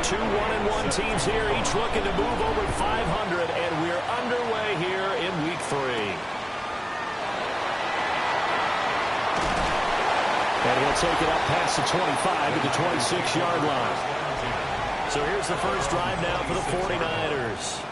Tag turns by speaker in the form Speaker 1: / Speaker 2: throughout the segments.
Speaker 1: Two 1-1 teams here, each looking to move over 500, and we're underway here in Week 3. And he'll take it up past the 25 to the 26-yard line. So here's the first drive now for the 49ers.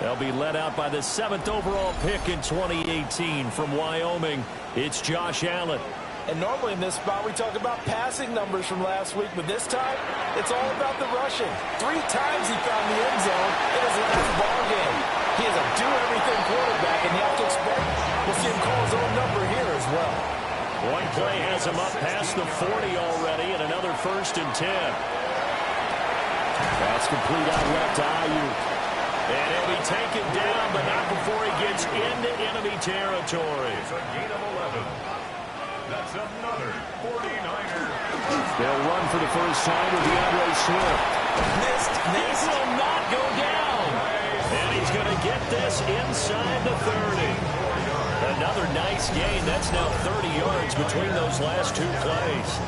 Speaker 1: They'll be led out by the 7th overall pick in 2018 from Wyoming. It's Josh Allen.
Speaker 2: And normally in this spot, we talk about passing numbers from last week, but this time, it's all about the rushing. 3 times he found the end zone in his last ball game. He is a do-everything quarterback, and you have to expect we'll see him call his own number here as well.
Speaker 1: One play has him up past the 40 already, and another 1st and 10. That's complete out left to Ayuk. And he'll be taken down, but not before he gets into enemy territory.
Speaker 3: It's a gain of 11. That's another 49er.
Speaker 1: They'll run for the first time with DeAndre Swift.
Speaker 2: Missed.
Speaker 1: This will not go down. And he's going to get this inside the 30. Another nice gain. That's now 30 yards between those last 2 plays.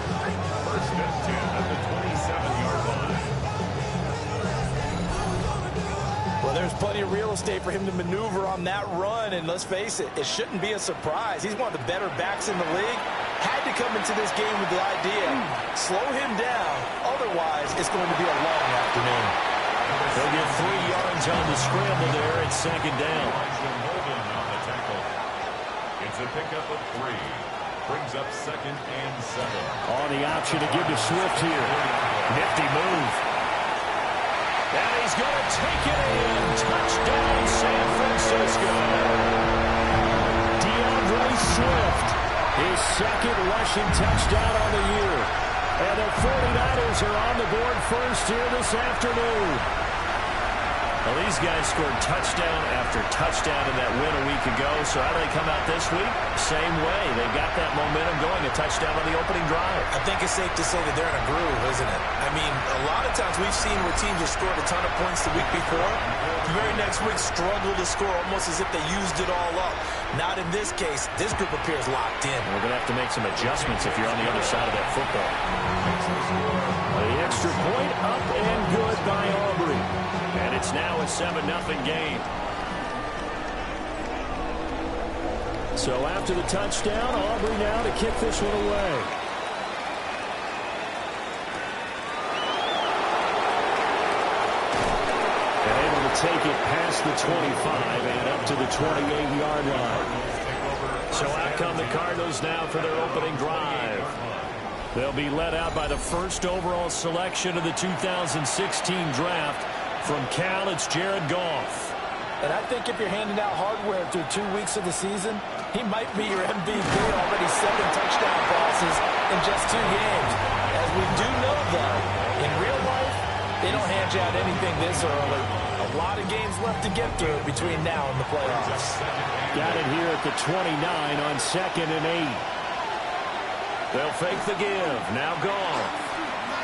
Speaker 3: First and 10 at the 27-yard line.
Speaker 2: Well, there's plenty of real estate for him to maneuver on that run, and let's face it, it shouldn't be a surprise. He's one of the better backs in the league. Had to come into this game with the idea, slow him down, otherwise it's going to be a long afternoon.
Speaker 1: They'll get 3 yards on the scramble there at 2nd down.
Speaker 3: On the tackle. It's a pickup of 3. Brings up 2nd and 7.
Speaker 1: On the option to give to Swift here. Nifty move. And he's going to take it in. Touchdown, San Francisco. DeAndre Swift, his 2nd rushing touchdown on the year. And the 49ers are on the board first here this afternoon. Well, these guys scored touchdown after touchdown in that win a week ago. So how do they come out this week? Same way. They've got that momentum going. A touchdown on the opening drive.
Speaker 2: I think it's safe to say that they're in a groove, isn't it? I mean, a lot of times we've seen where teams have scored a ton of points the week before. The very next week struggle to score almost as if they used it all up. Not in this case. This group appears locked in.
Speaker 1: We're going to have to make some adjustments if you're on the other side of that football. The extra point up and good by Aubrey. And it's now a 7-0 game. So after the touchdown, Aubrey now to kick this one away. And able to take it past the 25 and up to the 28-yard line. So out come the Cardinals now for their opening drive. They'll be led out by the 1st overall selection of the 2016 draft. From Cal, it's Jared Goff.
Speaker 2: And I think if you're handing out hardware through 2 weeks of the season, he might be your MVP. Already 7 touchdown passes in just 2 games. As we do know, though, in real life, they don't hand you out anything this early. A lot of games left to get through between now and the playoffs.
Speaker 1: Got it here at the 29 on 2nd and 8. They'll fake the give. Now Goff.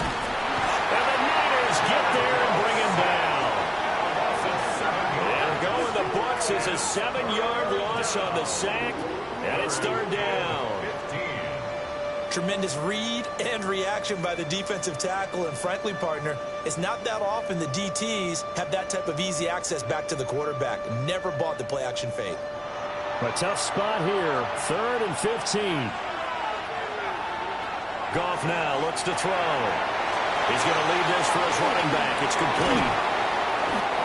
Speaker 1: And the Niners get there and bring him down. The books is a 7-yard loss on the sack, and it's 3rd down.
Speaker 2: Tremendous read and reaction by the defensive tackle, and frankly, partner, it's not that often the DTs have that type of easy access back to the quarterback. Never bought the play-action fade.
Speaker 1: A tough spot here, 3rd and 15. Goff now looks to throw. He's going to lead this for his running back. It's complete.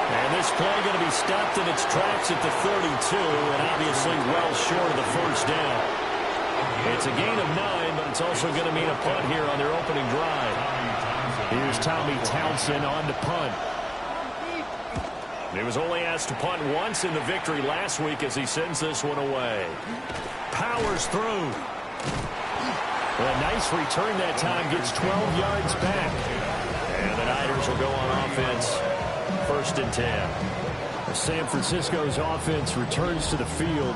Speaker 1: And this play going to be stopped in its tracks at the 32, and obviously well short of the 1st down. It's a gain of 9, but it's also going to mean a punt here on their opening drive. Here's Tommy Townsend on to punt. He was only asked to punt once in the victory last week as he sends this one away. Powers through. A nice return that time, gets 12 yards back. And the Niners will go on offense. 1st and 10. San Francisco's offense returns to the field.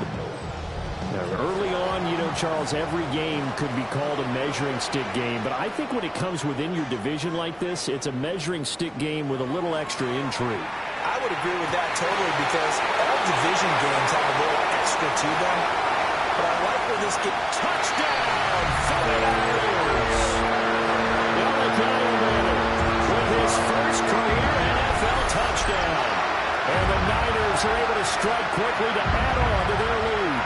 Speaker 1: Now, early on, you know, Charles, every game could be called a measuring stick game. But I think when it comes within your division like this, it's a measuring stick game with a little extra intrigue.
Speaker 2: I would agree with that totally because all division games have a little extra to them. But I like where this get touchdown. 49ers. With his
Speaker 1: his first career NFL touchdown. And the Niners are able to strike quickly to add on to their lead.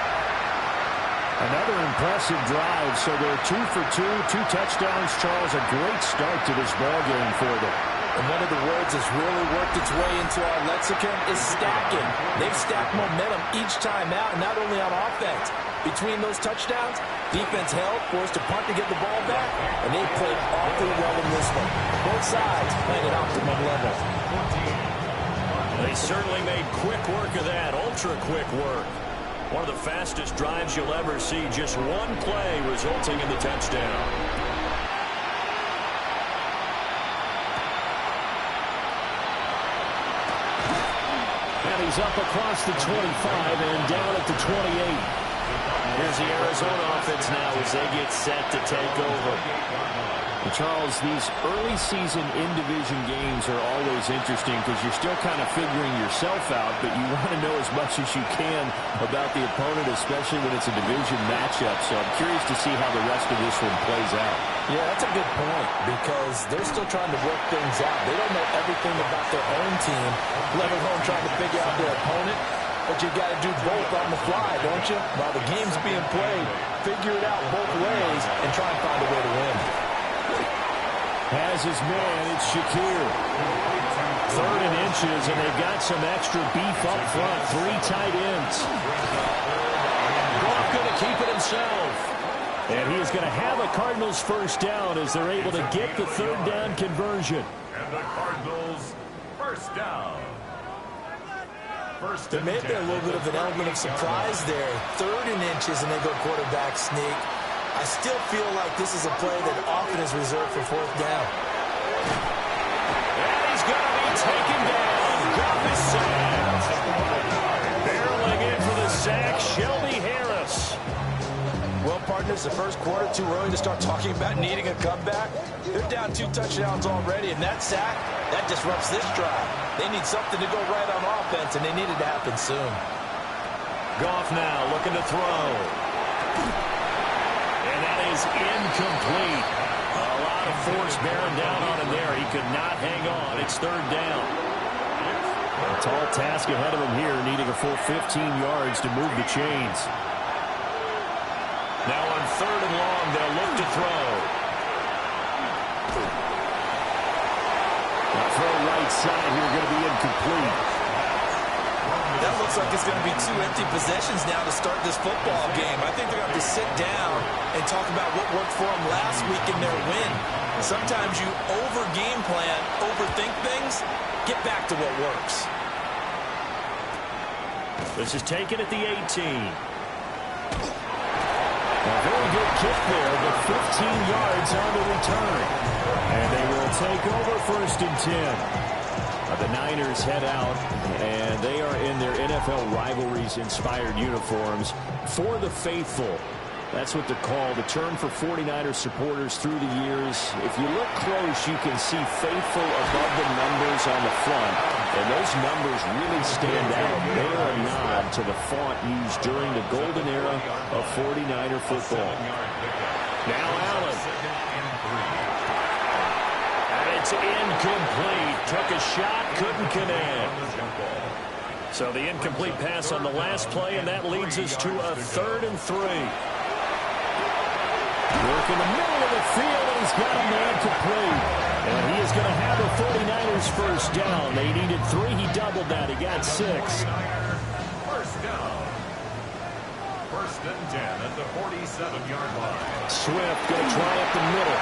Speaker 1: Another impressive drive, so they're 2 for 2, 2 touchdowns. Charles, a great start to this ballgame for them.
Speaker 2: And one of the words that's really worked its way into our lexicon is stacking. They've stacked momentum each time out, not only on offense. Between those touchdowns, defense held, forced a punt to get the ball back, and they played awfully well in this one. Both sides playing at optimum level.
Speaker 1: They certainly made quick work of that, ultra-quick work. One of the fastest drives you'll ever see, just one play resulting in the touchdown. And he's up across the 25 and down at the 28. Here's the Arizona offense now as they get set to take over. And Charles, these early season in-division games are always interesting because you're still kind of figuring yourself out, but you want to know as much as you can about the opponent, especially when it's a division matchup. So I'm curious to see how the rest of this one plays out.
Speaker 2: Yeah, that's a good point because they're still trying to work things out. They don't know everything about their own team, let alone trying to figure out their opponent. But you got to do both on the fly, don't you? While the game's being played, figure it out both ways and try and find a way to win.
Speaker 1: Has his man, it's Shakir. 3rd and inches, and they've got some extra beef up front. 3 tight ends. Goff going to keep it himself. And he is going to have a Cardinals first down as they're able to get the 3rd down conversion.
Speaker 3: And the Cardinals first down.
Speaker 2: There may have been a little bit of an element of surprise there. 3rd and inches, and they go quarterback sneak. I still feel like this is a play that often is reserved for 4th down.
Speaker 1: And he's going to be taken down. Goff is sacked. Barreling in for the sack, Shelby Harris.
Speaker 2: Well, partners, the first quarter, too early to start talking about needing a comeback. They're down 2 touchdowns already, and that sack, that disrupts this drive. They need something to go right on offense, and they need it to happen soon.
Speaker 1: Goff now looking to throw. And that is incomplete. A lot of force bearing down on him there. He could not hang on. It's 3rd down. A tall task ahead of him here, needing a full 15 yards to move the chains. Now on 3rd and long, they'll look to throw. The throw right side here going to be incomplete.
Speaker 2: That looks like it's going to be 2 empty possessions now to start this football game. I think they're going to have to sit down and talk about what worked for them last week in their win. Sometimes you over-game plan, overthink things, get back to what works.
Speaker 1: This is taken at the 18. A very good kick there, but 15 yards on the return. And they will take over 1st and 10. The Niners head out, and they are in their NFL rivalries-inspired uniforms for the faithful. That's what they're called, the term for 49ers supporters through the years. If you look close, you can see faithful above the numbers on the front, and those numbers really stand out. They are a nod to the font used during the golden era of 49er football. Now Allen. It's incomplete. Took a shot, couldn't connect. So the incomplete pass on the last play, and that leads us to a 3rd and 3. Work in the middle of the field, and he's got a man complete. And he is going to have the 49ers first down. They needed 3. He doubled that. He got 6.
Speaker 3: First down. 1st and 10 at the 47-yard line.
Speaker 1: Swift going to try up the middle.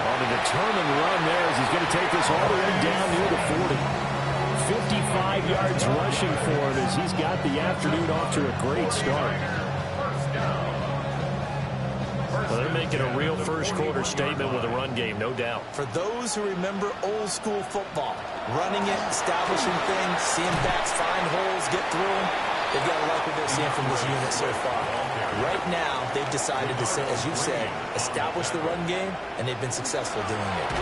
Speaker 1: On a determined run there as he's going to take this all the way down near the 40. 55 yards rushing for him as he's got the afternoon off to a great start. Well, they're making a real first quarter statement with a run game, no doubt.
Speaker 2: For those who remember old school football, running it, establishing things, seeing backs find holes, get through them, they've got to like what they're seeing from this unit so far. Right now, they've decided to, say, as you said, establish the run game, and they've been successful doing it.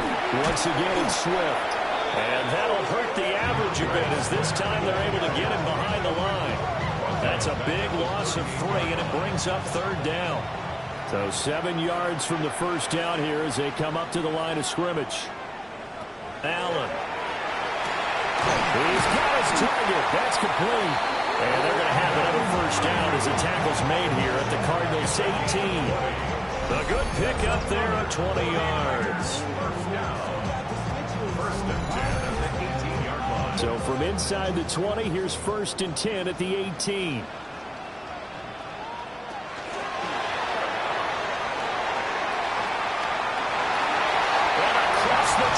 Speaker 1: Once again, it's Swift. And that'll hurt the average a bit as this time they're able to get him behind the line. That's a big loss of 3, and it brings up 3rd down. So 7 yards from the first down here as they come up to the line of scrimmage. Allen. He's got his target. That's complete. And they're going to have another first down as the tackle's made here at the Cardinals' 18. A good pickup there of 20 yards.
Speaker 3: First and 10 at the 18-yard line.
Speaker 1: So from inside the 20, here's first and 10 at the 18.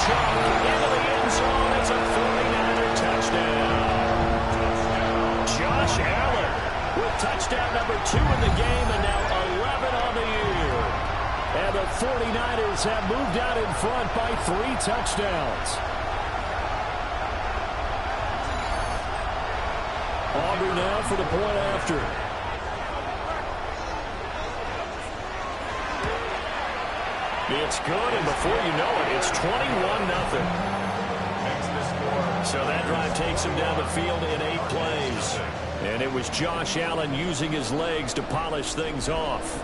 Speaker 1: Into the end zone. It's a 49er touchdown. Josh Allen with touchdown number 2 in the game and now 11 on the year. And the 49ers have moved out in front by 3 touchdowns. Auburn now for the point after. It's good, and before you know it, it's 21-0. So that drive takes him down the field in 8 plays. And it was Josh Allen using his legs to polish things off.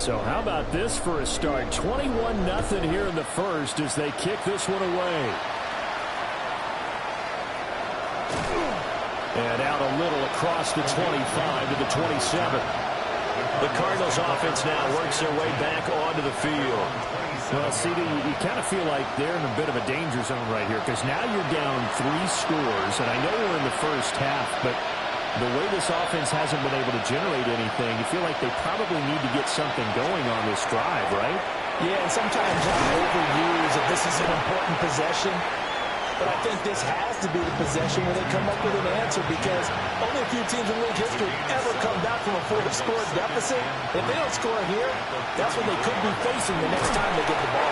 Speaker 1: So how about this for a start? 21-0 here in the first as they kick this one away. And out a little across the 25 to the 27. The Cardinals offense now works their way back onto the field. Well, CD, you kind of feel like they're in a bit of a danger zone right here because now you're down 3 scores, and I know we're in the first half, but the way this offense hasn't been able to generate anything, you feel like they probably need to get something going on this drive, right?
Speaker 2: Yeah, and sometimes I overuse that this is an important possession. But I think this has to be the possession where they come up with an answer because only a few teams in league history ever come back from a 4-score deficit. If they don't score here, that's what they could be facing the next time they get the ball.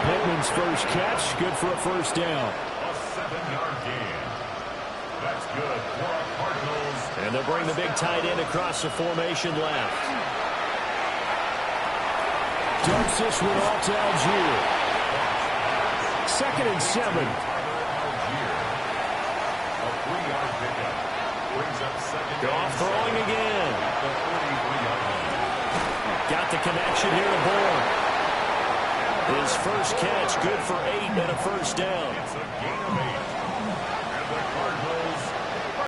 Speaker 1: Pittman's first catch, good for a first down.
Speaker 3: A 7-yard gain. That's good for our Cardinals.
Speaker 1: And they'll bring the big tight end across the formation left. Dumps this one off to Algier. 2nd and 7.
Speaker 3: A 3-yard pickup. Brings up second.
Speaker 1: Goff throwing again.
Speaker 3: The 43-yard line.
Speaker 1: Got the connection here to Bourne. His first catch, good for 8 and a first down.
Speaker 3: It's a gain of 8.